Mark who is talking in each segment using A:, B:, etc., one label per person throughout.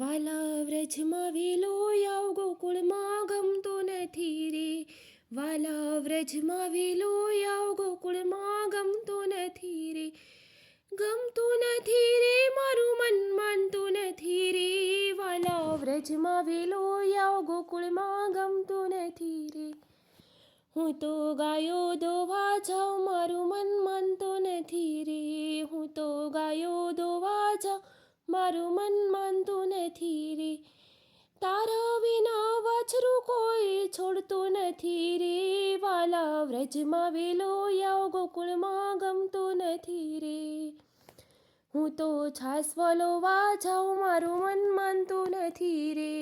A: વાલા વ્રજમાં વેલો આવ ગોકુળમાં ગમતો નથી રે. વાલા વ્રજમાં વેલો આવ ગોકુળમાં ગમતો નથી રે. ગમતું નથી રે મારું મન માનતું નથી રે. વાલા વ્રજમાં વેલો આવ ગોકુળમાં ગમતું નથી રે. હું તો ગાયો દોવા જાઉં મારું મન માનતું નથી રે. હું તો ગાયો દોવા જાઉં મારું મન માનતું નથી રે. તારા વિના વાછરું કોઈ છોડતું નથી રે. વાલા વ્રજમાં વેલો આવ ગોકુળમાં ગમતું નથી રે. હું તો છાસ વલોવા જાઉં મારું મન માનતું નથી રે.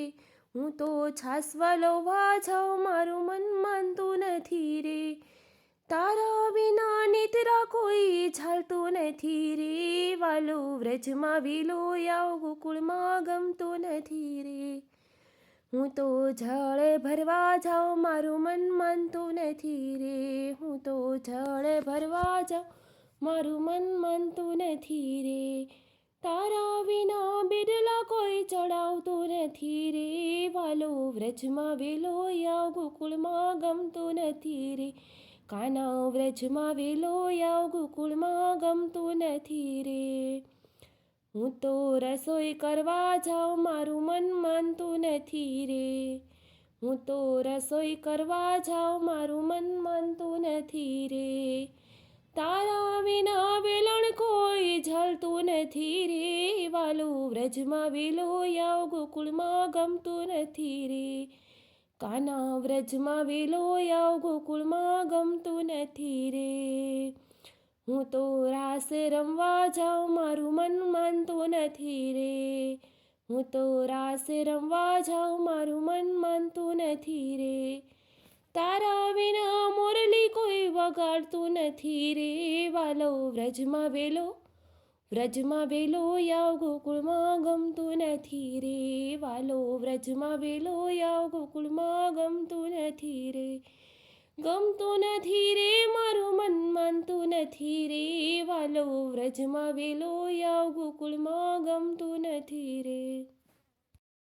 A: હું તો છાસ વલોવા જાઉં મારું મન માનતું નથી રે. તારા વિના નિદ્રા કોઈ ઝાલતું નથી રે. વાલો વ્રજમાં વેલો આવ ગોકુળમાં ગમતું નથી રે. હું તો જળ ભરવા જાઉં મારું મન માનતું નથી રે. હું તો જળ ભરવા જાઉં મારું મન માનતું નથી રે. તારા વિના બિરલા કોઈ ચડાવતું નથી રે. વાલો વ્રજમાં વેલો આવ ગોકુળમાં ગમતું નથી રે. કાના વ્રજમાં વેલો આવ ગોકુળમાં ગમતું નથી રે. હું તો રસોઈ કરવા જાઉં મારું મન માનતું નથી રે. હું તો રસોઈ કરવા જાઉં મારું મન માનતું નથી રે. તારા વિના વેલણ કોઈ ઝાલતું નથી રે. વાલો વ્રજમાં વેલો આવ ગોકુળમાં ગમતું નથી રે. કાના વ્રજમાં વેલો આવ ગોકુળમાં ગમતું નથી રે. હું તો રાસ રમવા જાઉં મારું મન માનતું નથી રે. હું તો રાસ રમવા જાઉં મારું મન માનતું નથી રે. તારા વિના મુરલી કોઈ વગાડતું નથી રે. વાલો વ્રજમાં વેલો આવ ગોકુળમાં ગમતું નથી રે. વાલો વ્રજમાં વેલો આવ ગોકુળમાં ગમતું નથી રે. ગમતું નથી રે મારું મન માનતું નથી રે. વાલો વ્રજમાં વેલો આવ ગોકુળમાં ગમતું નથી રે.